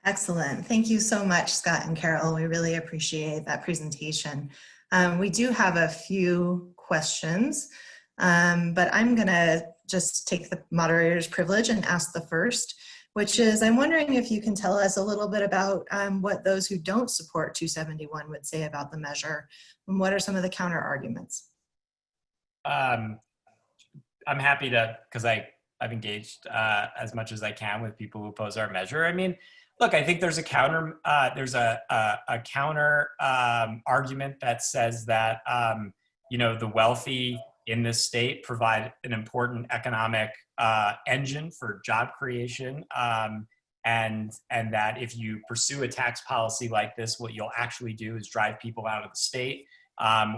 Excellent. Thank you so much, Scott and Carol. We really appreciate that presentation. We do have a few questions, but I'm going to just take the moderator's privilege and ask the first, which is, I'm wondering if you can tell us a little bit about what those who don't support 271 would say about the measure, and what are some of the counter arguments? I'm happy to, because I've engaged as much as I can with people who oppose our measure. I mean, look, I think there's a counter argument that says that the wealthy in this state provide an important economic engine for job creation, and that if you pursue a tax policy like this, what you'll actually do is drive people out of the state,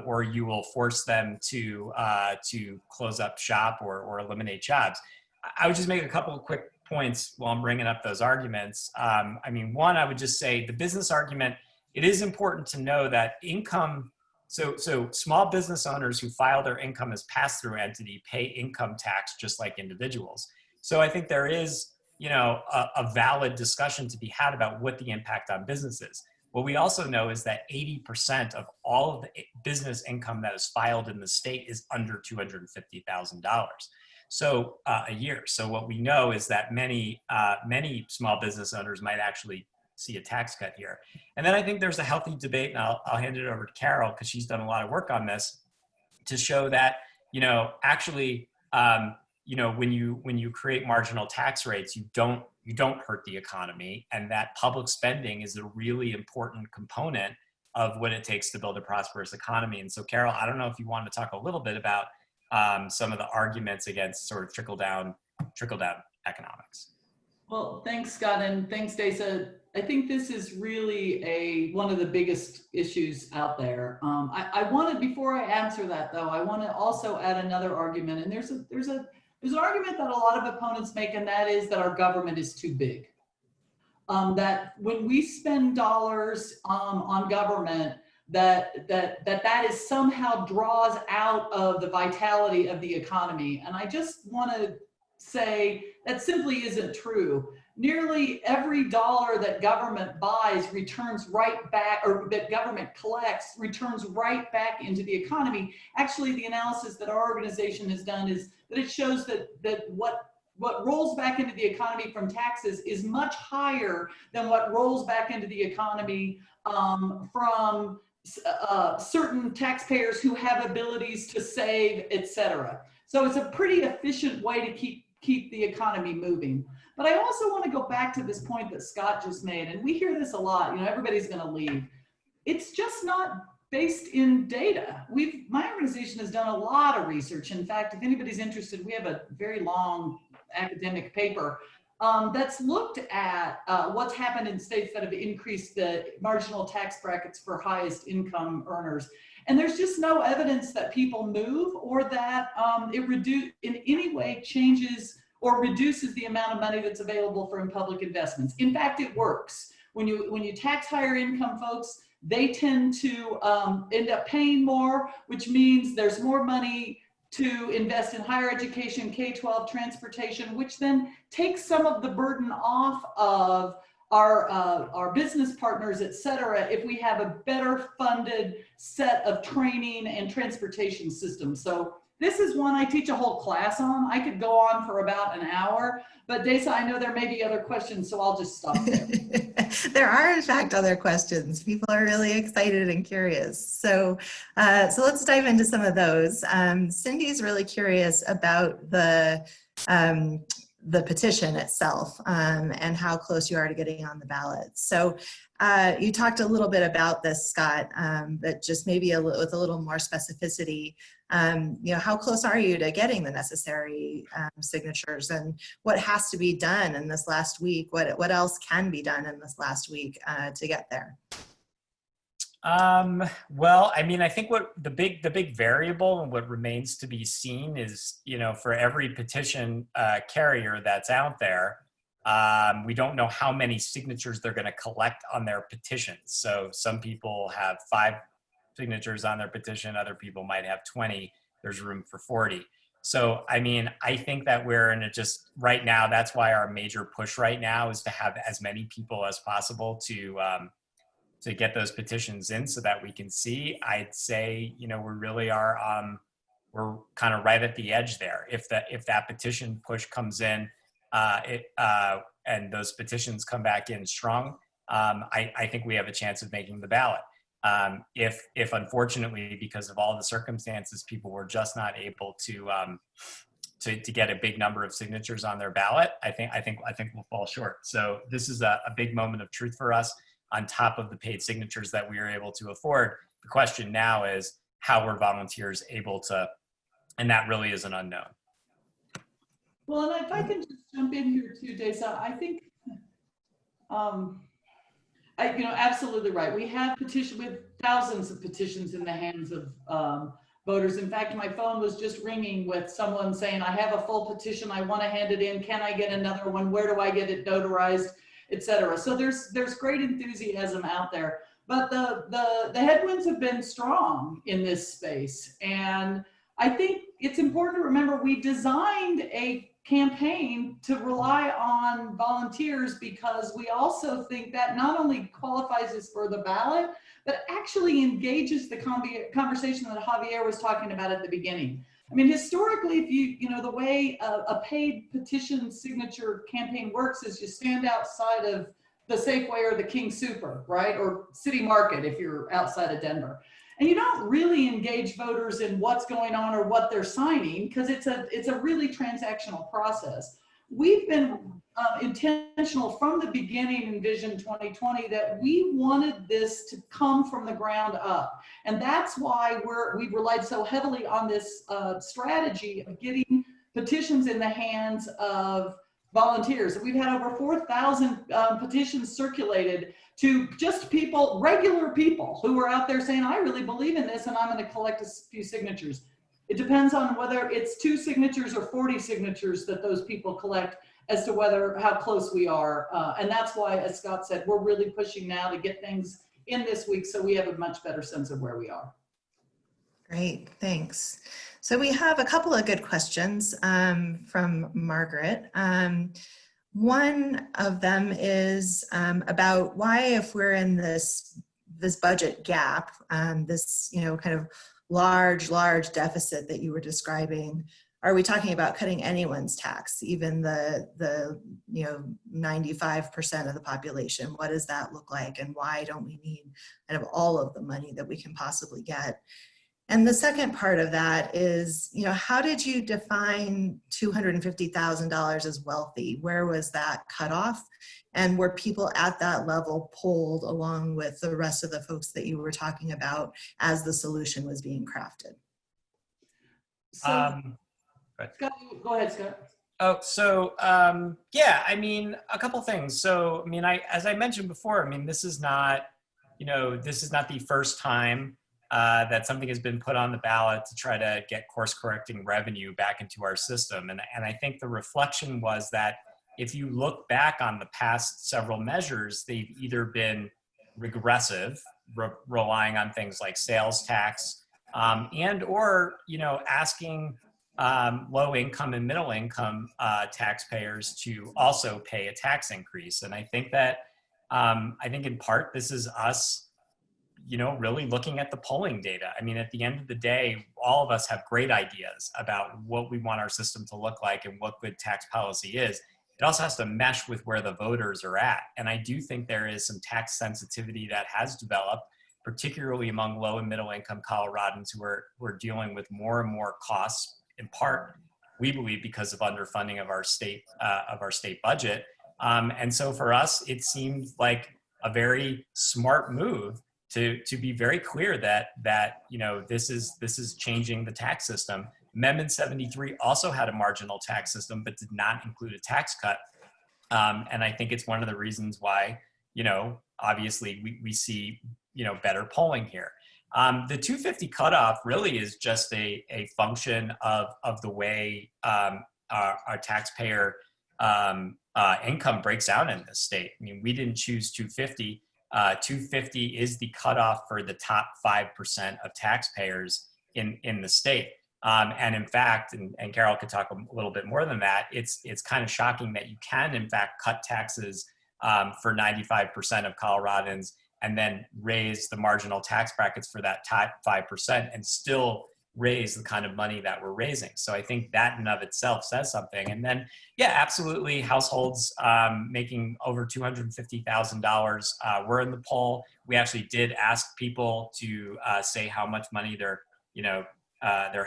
or you will force them to close up shop or eliminate jobs. I would just make a couple of quick points while I'm bringing up those arguments. I mean, one, I would just say the business argument, it is important to know that income, so small business owners who file their income as pass-through entity pay income tax just like individuals. So I think there is, a valid discussion to be had about what the impact on business is. What we also know is that 80% of all of the business income that is filed in the state is under $250,000. So a year. So what we know is that many small business owners might actually see a tax cut here. And then I think there's a healthy debate, and I'll hand it over to Carol because she's done a lot of work on this to show that, actually, when you create marginal tax rates, you don't hurt the economy, and that public spending is a really important component of what it takes to build a prosperous economy. And so, Carol, I don't know if you want to talk a little bit about some of the arguments against sort of trickle down economics. Well, thanks, Scott, and thanks, Desa. I think this is really one of the biggest issues out there. Before I answer that though, I want to also add another argument, and there's an argument that a lot of opponents make, and that is that our government is too big. That when we spend dollars on government, that is somehow draws out of the vitality of the economy. And I just want to say that simply isn't true. Nearly every dollar that government buys returns right back, or that government collects returns right back into the economy. Actually, the analysis that our organization has done is that it shows that what rolls back into the economy from taxes is much higher than what rolls back into the economy from certain taxpayers who have abilities to save, etc. So it's a pretty efficient way to keep the economy moving. But I also want to go back to this point that Scott just made, and we hear this a lot, everybody's going to leave. It's just not based in data. My organization has done a lot of research. In fact, if anybody's interested, we have a very long academic paper that's looked at what's happened in states that have increased the marginal tax brackets for highest income earners. And there's just no evidence that people move, or that it in any way changes or reduces the amount of money that's available for public investments. In fact, it works. When you tax higher income folks, they tend to end up paying more, which means there's more money to invest in higher education, K-12, transportation, which then takes some of the burden off of our business partners, et cetera, if we have a better funded set of training and transportation systems. So this is one I teach a whole class on. I could go on for about an hour, but Desa, I know there may be other questions, so I'll just stop there. There are, in fact, other questions. People are really excited and curious. So let's dive into some of those. Cindy's really curious about the petition itself and how close you are to getting on the ballot. So you talked a little bit about this, Scott, but just maybe with a little more specificity. How close are you to getting the necessary signatures, and what has to be done in this last week? What else can be done in this last week to get there? Well, I mean, I think what the big variable and what remains to be seen is, for every petition carrier that's out there, we don't know how many signatures they're going to collect on their petitions. So some people have 5 signatures on their petition, other people might have 20, there's room for 40. So, I mean, I think that we're in a just right now, that's why our major push right now is to have as many people as possible to get those petitions in so that we can see. I'd say, we really are, we're kind of right at the edge there. If that petition push comes in, and those petitions come back in strong, I think we have a chance of making the ballot. If unfortunately, because of all the circumstances, people were just not able to get a big number of signatures on their ballot, I think we'll fall short. So this is a big moment of truth for us on top of the paid signatures that we are able to afford. The question now is how were volunteers able to, and that really is an unknown. Well, and if I can just jump in here too, Desa, I think, absolutely right. We have with thousands of petitions in the hands of voters. In fact, my phone was just ringing with someone saying, I have a full petition, I want to hand it in. Can I get another one? Where do I get it notarized, et cetera. So there's great enthusiasm out there, but the headwinds have been strong in this space. And I think it's important to remember we designed a campaign to rely on volunteers because we also think that not only qualifies us for the ballot, but actually engages the conversation that Javier was talking about at the beginning. I mean, historically, if the way a paid petition signature campaign works is you stand outside of the Safeway or the King Super, right? Or City Market if you're outside of Denver. And you don't really engage voters in what's going on or what they're signing because it's a really transactional process. We've been intentional from the beginning in Vision 2020 that we wanted this to come from the ground up. And that's why we've relied so heavily on this strategy of getting petitions in the hands of volunteers. We've had over 4,000 petitions circulated to just people, regular people who are out there saying, I really believe in this and I'm going to collect a few signatures. It depends on whether it's 2 signatures or 40 signatures that those people collect as to how close we are. And that's why, as Scott said, we're really pushing now to get things in this week so we have a much better sense of where we are. Great, thanks. So we have a couple of good questions from Margaret. One of them is about why, if we're in this budget gap, this kind of large deficit that you were describing, are we talking about cutting anyone's tax, even the 95% of the population? What does that look like, and why don't we need kind of all of the money that we can possibly get? And the second part of that is, how did you define $250,000 as wealthy? Where was that cutoff? And were people at that level polled along with the rest of the folks that you were talking about as the solution was being crafted? So, Scott, go ahead, Scott. Oh, so yeah, I mean, a couple things. So, I mean, as I mentioned before, I mean, this is not the first time that something has been put on the ballot to try to get course-correcting revenue back into our system. And I think the reflection was that if you look back on the past several measures, they've either been regressive, relying on things like sales tax, and or asking low income and middle income taxpayers to also pay a tax increase. And I think that in part this is us really looking at the polling data. I mean, at the end of the day, all of us have great ideas about what we want our system to look like and what good tax policy is. It also has to mesh with where the voters are at. And I do think there is some tax sensitivity that has developed, particularly among low and middle income Coloradans who are dealing with more and more costs, in part, we believe, because of underfunding of our state budget. And so for us, it seemed like a very smart move to be very clear that this is changing the tax system. Amendment 73 also had a marginal tax system, but did not include a tax cut. And I think it's one of the reasons why, obviously we see, better polling here. The 250 cutoff really is just a function of the way our taxpayer income breaks out in this state. I mean, we didn't choose 250. 250 is the cutoff for the top 5% of taxpayers in the state. And in fact, and Carol could talk a little bit more than that, it's kind of shocking that you can, in fact, cut taxes for 95% of Coloradans and then raise the marginal tax brackets for that top 5% and still raise the kind of money that we're raising. So I think that in of itself says something. And then, yeah, absolutely, households making over $250,000 were in the poll. We actually did ask people to say how much money their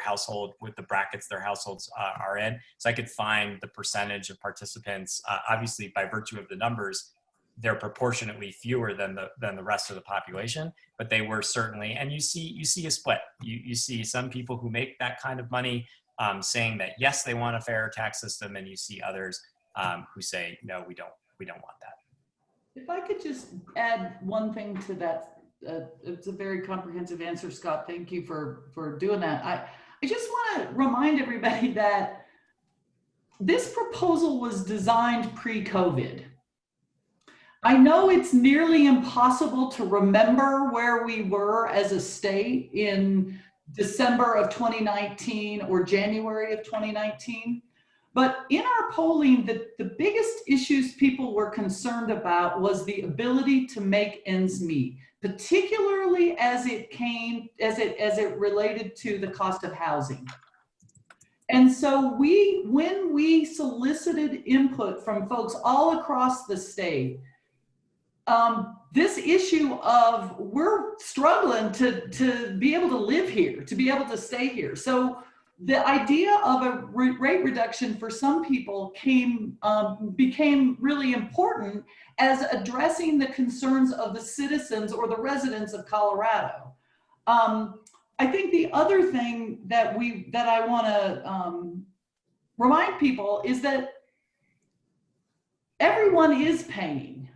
household, with the brackets their households are in. So I could find the percentage of participants. Obviously, by virtue of the numbers, they're proportionately fewer than the rest of the population, but they were certainly. And you see a split. You see some people who make that kind of money saying that yes, they want a fairer tax system, and you see others who say no, we don't want that. If I could just add one thing to that. It's a very comprehensive answer, Scott. Thank you for doing that. I just want to remind everybody that this proposal was designed pre-COVID. I know it's nearly impossible to remember where we were as a state in December of 2019 or January of 2019. But in our polling, the biggest issues people were concerned about was the ability to make ends meet, particularly as it related to the cost of housing. And so when we solicited input from folks all across the state, this issue of we're struggling to be able to live here, to be able to stay here. So the idea of a rate reduction for some people became really important as addressing the concerns of the citizens or the residents of Colorado. I think the other thing that I want to remind people is that everyone is paying.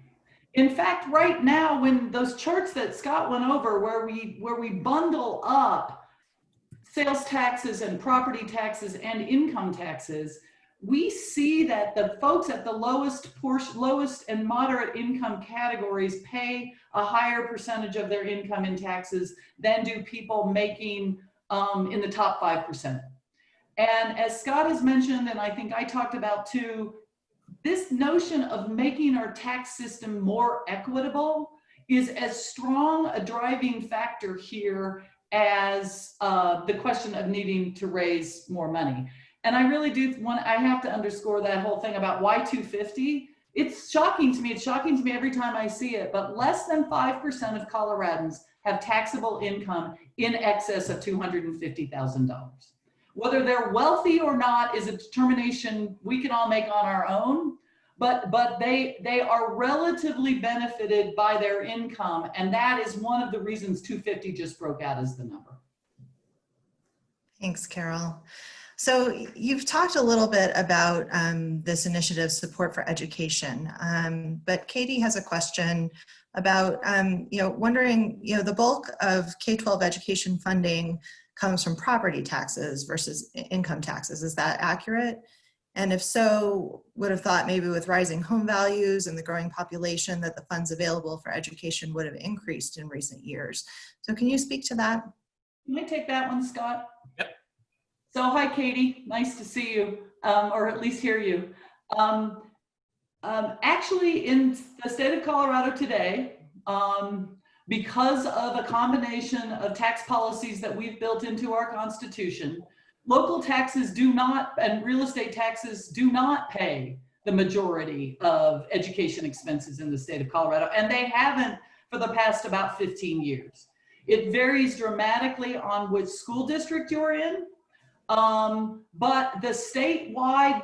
In fact, right now, when those charts that Scott went over, where we bundle up sales taxes and property taxes and income taxes, we see that the folks at the lowest and moderate income categories pay a higher percentage of their income in taxes than do people making in the top 5%. And as Scott has mentioned, and I think I talked about too, this notion of making our tax system more equitable is as strong a driving factor here as the question of needing to raise more money. And I really do I have to underscore that whole thing about why 250. It's shocking to me. It's shocking to me every time I see it, but less than 5% of Coloradans have taxable income in excess of $250,000. Whether they're wealthy or not is a determination we can all make on our own, but they are relatively benefited by their income, and that is one of the reasons 250 just broke out as the number. Thanks, Carol. So you've talked a little bit about this initiative, support for education, but Katie has a question about, wondering, the bulk of K-12 education funding comes from property taxes versus income taxes. Is that accurate? And if so, would have thought maybe with rising home values and the growing population that the funds available for education would have increased in recent years. So can you speak to that? Can I take that one, Scott? Yep. So hi, Katie, nice to see you, or at least hear you. Actually, in the state of Colorado today, because of a combination of tax policies that we've built into our Constitution, local taxes do not, and real estate taxes do not pay the majority of education expenses in the state of Colorado, and they haven't for the past about 15 years. It varies dramatically on which school district you're in, but the statewide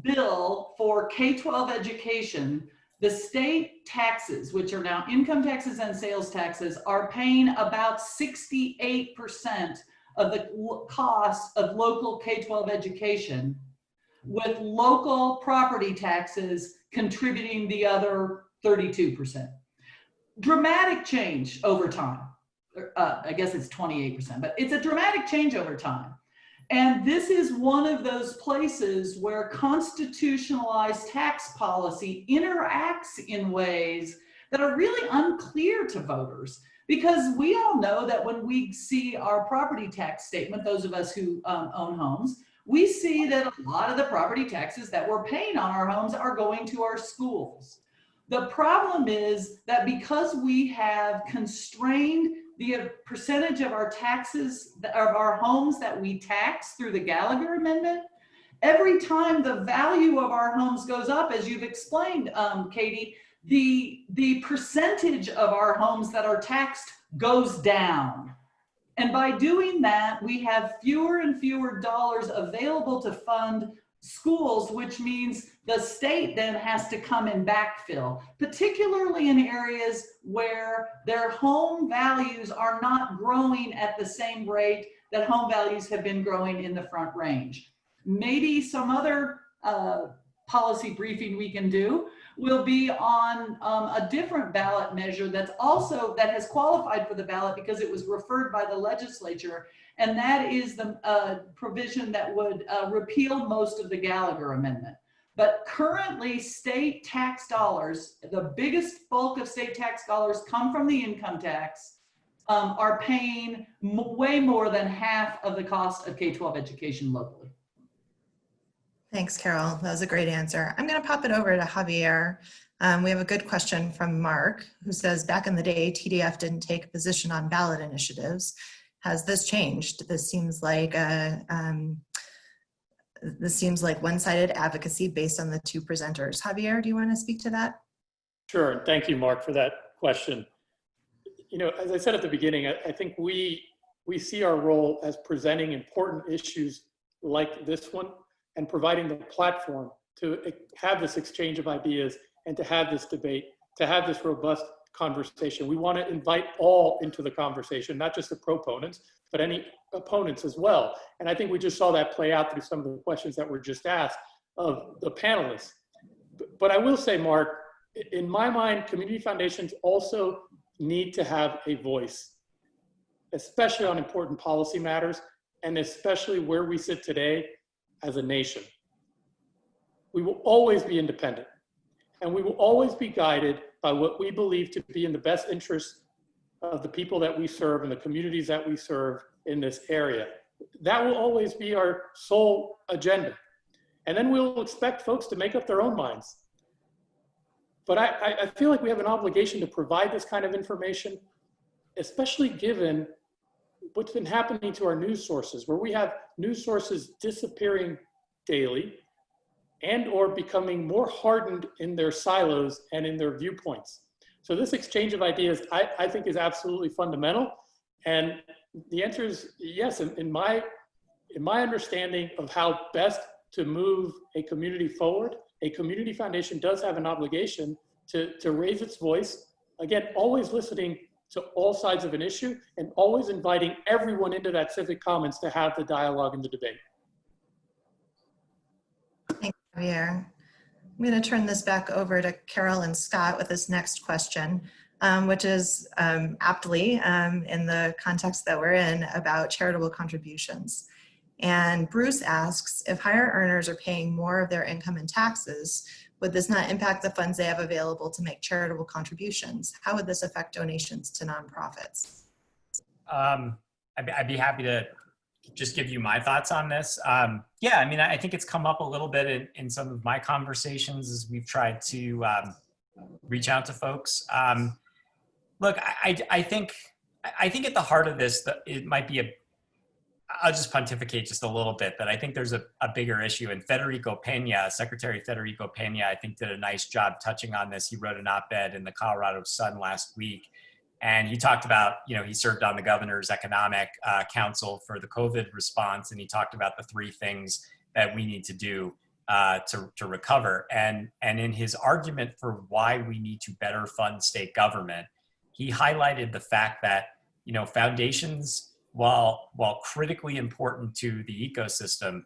bill for K-12 education, the state taxes, which are now income taxes and sales taxes, are paying about 68% of the cost of local K-12 education, with local property taxes contributing the other 32%. Dramatic change over time. I guess it's 28%, but it's a dramatic change over time. And this is one of those places where constitutionalized tax policy interacts in ways that are really unclear to voters. Because we all know that when we see our property tax statement, those of us who own homes, we see that a lot of the property taxes that we're paying on our homes are going to our schools. The problem is that because we have constrained the percentage of our taxes, of our homes that we tax through the Gallagher Amendment, every time the value of our homes goes up, as you've explained, Katie, the percentage of our homes that are taxed goes down. And by doing that, we have fewer and fewer dollars available to fund schools, which means the state then has to come and backfill, particularly in areas where their home values are not growing at the same rate that home values have been growing in the Front Range. Maybe some other policy briefing we can do will be on a different ballot measure that has qualified for the ballot because it was referred by the legislature, and that is the provision that would repeal most of the Gallagher Amendment. But currently, state tax dollars, the biggest bulk of state tax dollars come from the income tax, are paying way more than half of the cost of K-12 education locally. Thanks, Carol. That was a great answer. I'm going to pop it over to Javier. We have a good question from Mark, who says, back in the day, TDF didn't take a position on ballot initiatives. Has this changed? This seems like one-sided advocacy based on the two presenters. Javier, do you want to speak to that? Sure, and thank you, Mark, for that question. You know, as I said at the beginning, I think we see our role as presenting important issues like this one and providing the platform to have this exchange of ideas and to have this debate, to have this robust conversation. We want to invite all into the conversation, not just the proponents, but any opponents as well. And I think we just saw that play out through some of the questions that were just asked of the panelists. But I will say, Mark, in my mind, community foundations also need to have a voice, especially on important policy matters, and especially where we sit today as a nation. We will always be independent, and we will always be guided by what we believe to be in the best interest of the people that we serve and the communities that we serve in this area. That will always be our sole agenda. And then we'll expect folks to make up their own minds. But I feel like we have an obligation to provide this kind of information, especially given what's been happening to our news sources, where we have news sources disappearing daily and or becoming more hardened in their silos and in their viewpoints. So this exchange of ideas, I think, is absolutely fundamental. And the answer is yes. In my understanding of how best to move a community forward, a community foundation does have an obligation to raise its voice, again, always listening to all sides of an issue and always inviting everyone into that civic commons to have the dialogue and the debate. Thanks, Javier. I'm going to turn this back over to Carol and Scott with this next question, which is aptly in the context that we're in about charitable contributions. And Bruce asks, if higher earners are paying more of their income in taxes, would this not impact the funds they have available to make charitable contributions? How would this affect donations to nonprofits? I'd be happy to just give you my thoughts on this. Yeah, I mean, I think it's come up a little bit in some of my conversations as we've tried to reach out to folks. Look, I think at the heart of this, it might be I'll just pontificate just a little bit, but I think there's a bigger issue. And Secretary Federico Pena, I think, did a nice job touching on this. He wrote an op-ed in the Colorado Sun last week. And he talked about, he served on the governor's economic council for the COVID response. And he talked about the three things that we need to do to recover. And in his argument for why we need to better fund state government, he highlighted the fact that, foundations, while critically important to the ecosystem,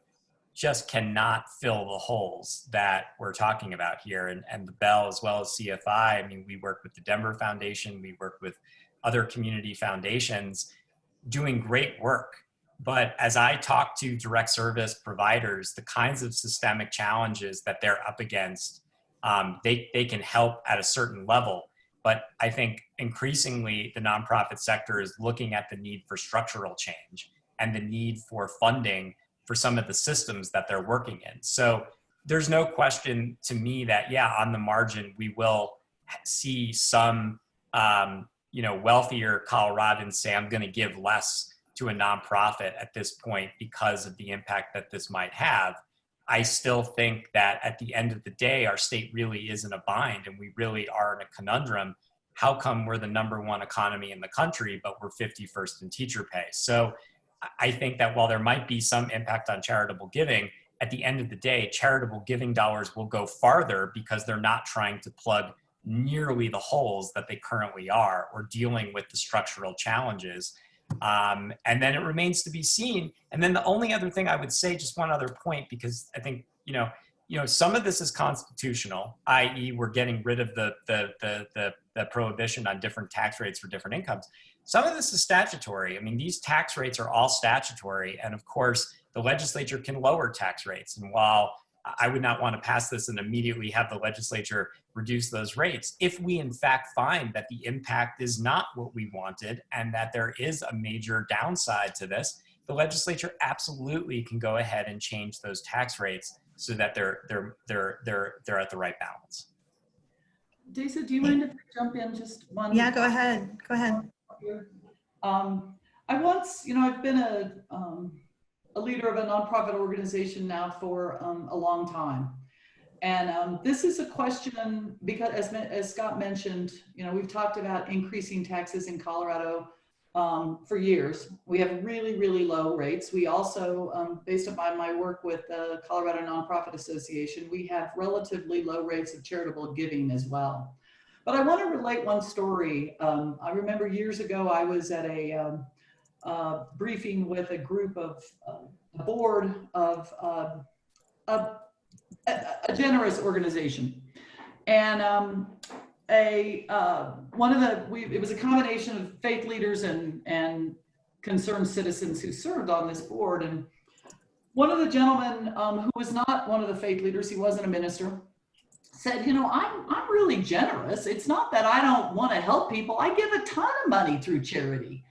just cannot fill the holes that we're talking about here. And the Bell, as well as CFI, I mean, we work with the Denver Foundation, we work with other community foundations doing great work. But as I talk to direct service providers, the kinds of systemic challenges that they're up against, they can help at a certain level. But I think increasingly the nonprofit sector is looking at the need for structural change and the need for funding for some of the systems that they're working in. So there's no question to me that, yeah, on the margin, we will see some, wealthier Coloradans say, I'm going to give less to a nonprofit at this point because of the impact that this might have. I still think that at the end of the day, our state really is in a bind and we really are in a conundrum. How come we're the #1 economy in the country, but we're 51st in teacher pay? So I think that while there might be some impact on charitable giving, at the end of the day, charitable giving dollars will go farther because they're not trying to plug nearly the holes that they currently are or dealing with the structural challenges. And then it remains to be seen. And then the only other thing I would say, just one other point, because I think, some of this is constitutional, i.e. we're getting rid of the prohibition on different tax rates for different incomes. Some of this is statutory. I mean, these tax rates are all statutory. And of course, the legislature can lower tax rates. And while I would not want to pass this and immediately have the legislature reduce those rates, if we in fact find that the impact is not what we wanted and that there is a major downside to this, the legislature absolutely can go ahead and change those tax rates so that they're at the right balance. Desa, do you mind if I jump in just one? Yeah, go ahead. Go ahead. I once, I've been a leader of a nonprofit organization now for a long time. And this is a question because as Scott mentioned, we've talked about increasing taxes in Colorado for years. We have really, really low rates. We also, based upon my work with the Colorado Nonprofit Association, we have relatively low rates of charitable giving as well. But I want to relate one story. I remember years ago, I was at a briefing with a group of a board of a generous organization, and it was a combination of faith leaders and concerned citizens who served on this board. And one of the gentlemen who was not one of the faith leaders, he wasn't a minister, said, I'm really generous. It's not that I don't want to help people. I give a ton of money through charity.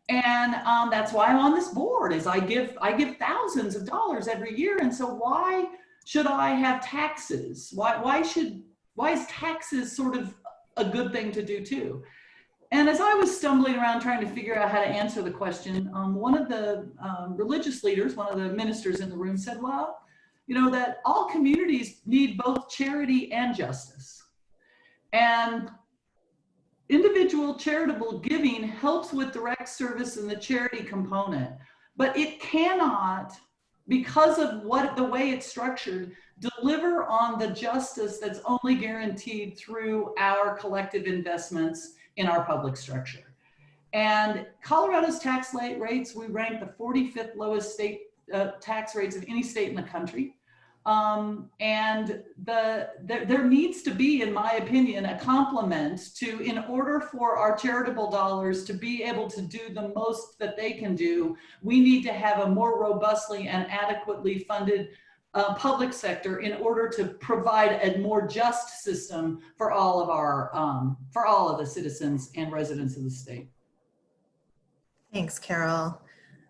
And that's why I'm on this board, is I give thousands of dollars every year. And so why should I have taxes? Why is taxes sort of a good thing to do too? And as I was stumbling around trying to figure out how to answer the question, one of the religious leaders, one of the ministers in the room said, well, that all communities need both charity and justice. And individual charitable giving helps with direct service and the charity component, but it cannot, because of the way it's structured, deliver on the justice that's only guaranteed through our collective investments in our public structure. And Colorado's tax rates, we rank the 45th lowest state tax rates of any state in the country. And there needs to be, in my opinion, a complement to, in order for our charitable dollars to be able to do the most that they can do, we need to have a more robustly and adequately funded public sector in order to provide a more just system for all of the citizens and residents of the state. Thanks, Carol.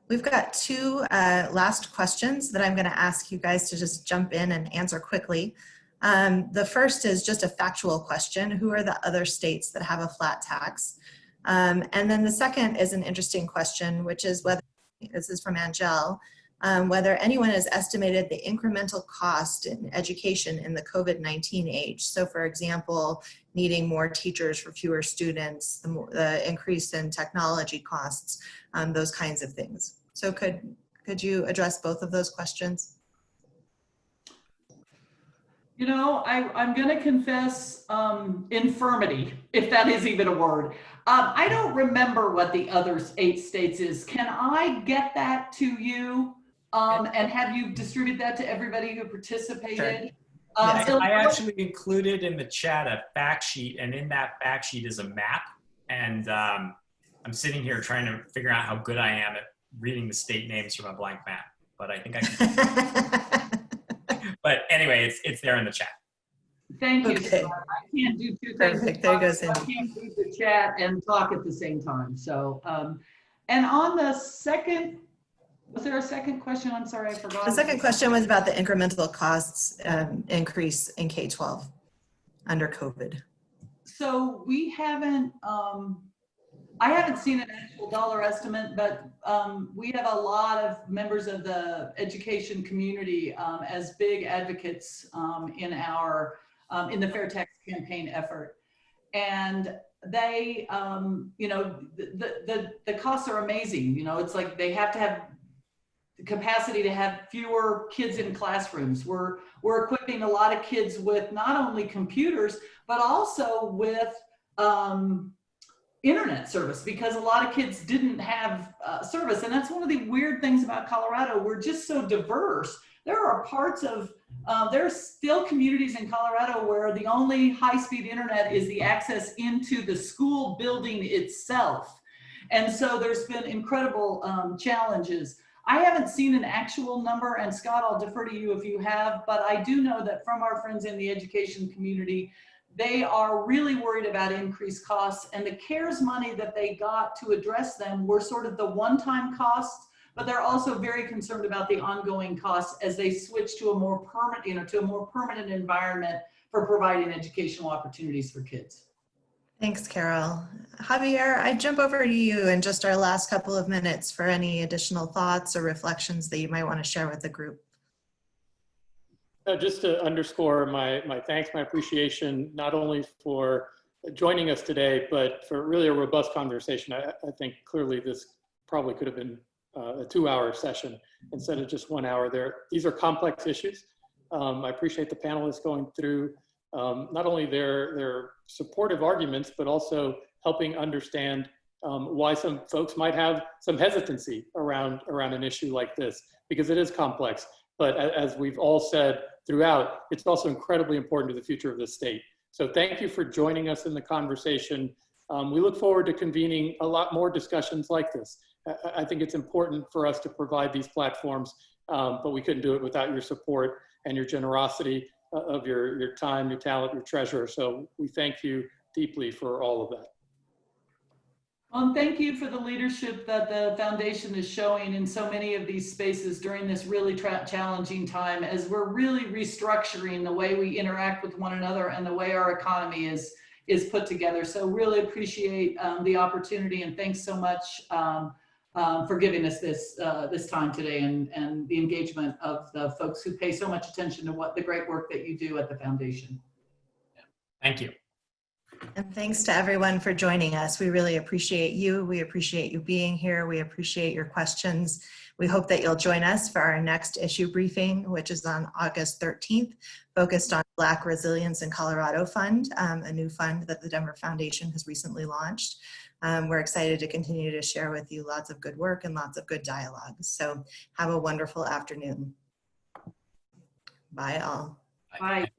We've got two last questions that I'm going to ask you guys to just jump in and answer quickly. The first is just a factual question. Who are the other states that have a flat tax? And then the second is an interesting question, which is whether, this is from Angel, whether anyone has estimated the incremental cost in education in the COVID-19 age. So for example, needing more teachers for fewer students, the increase in technology costs, those kinds of things. So could you address both of those questions? I'm going to confess infirmity, if that is even a word. I don't remember what the other 8 states is. Can I get that to you and have you distribute that to everybody who participated? Sure. So I actually included in the chat a fact sheet, and in that fact sheet is a map. And I'm sitting here trying to figure out how good I am at reading the state names from a blank map, but I think I can. But anyway, it's there in the chat. Thank you, Okay. Scott. I can't do two things. Perfect. There goes I Cindy. can't read the chat and talk at the same time. So, and on the second, was there a second question? I'm sorry, I forgot. The second question was about the incremental costs increase in K-12 under COVID. So we haven't, I haven't seen an actual dollar estimate, but we have a lot of members of the education community as big advocates in our, in the Fair Tax campaign effort. And they, you know, the costs are amazing. You know, it's like they have to have the capacity to have fewer kids in classrooms. We're equipping a lot of kids with not only computers, but also with internet service, because a lot of kids didn't have service. And that's one of the weird things about Colorado. We're just so diverse. There are parts of, there's still communities in Colorado where the only high-speed internet is the access into the school building itself. And so there's been incredible challenges. I haven't seen an actual number, and Scott, I'll defer to you if you have, but I do know that from our friends in the education community, they are really worried about increased costs, and the CARES money that they got to address them were sort of the one-time costs, but they're also very concerned about the ongoing costs as they switch to a more permanent, you know, to a more permanent environment for providing educational opportunities for kids. Thanks, Carol. Javier, I jump over to you in just our last couple of minutes for any additional thoughts or reflections that you might want to share with the group. Just to underscore my thanks, my appreciation, not only for joining us today, but for really a robust conversation. I think clearly this probably could have been a 2-hour session instead of just 1 hour. These are complex issues. I appreciate the panelists going through not only their supportive arguments, but also helping understand why some folks might have some hesitancy around an issue like this, because it is complex. But as we've all said throughout, it's also incredibly important to the future of the state. So thank you for joining us in the conversation. We look forward to convening a lot more discussions like this. I think it's important for us to provide these platforms, but we couldn't do it without your support and your generosity of your time, your talent, your treasure. So we thank you deeply for all of that. Well, thank you for the leadership that the foundation is showing in so many of these spaces during this really challenging time, as we're really restructuring the way we interact with one another and the way our economy is put together. So really appreciate the opportunity, and thanks so much for giving us this time today, and the engagement of the folks who pay so much attention to what the great work that you do at the foundation. Thank you. And thanks to everyone for joining us. We really appreciate you. We appreciate you being here. We appreciate your questions. We hope that you'll join us for our next issue briefing, which is on August 13th, focused on Black Resilience in Colorado Fund, a new fund that the Denver Foundation has recently launched. We're excited to continue to share with you lots of good work and lots of good dialogue. So have a wonderful afternoon. Bye all. Bye. Bye.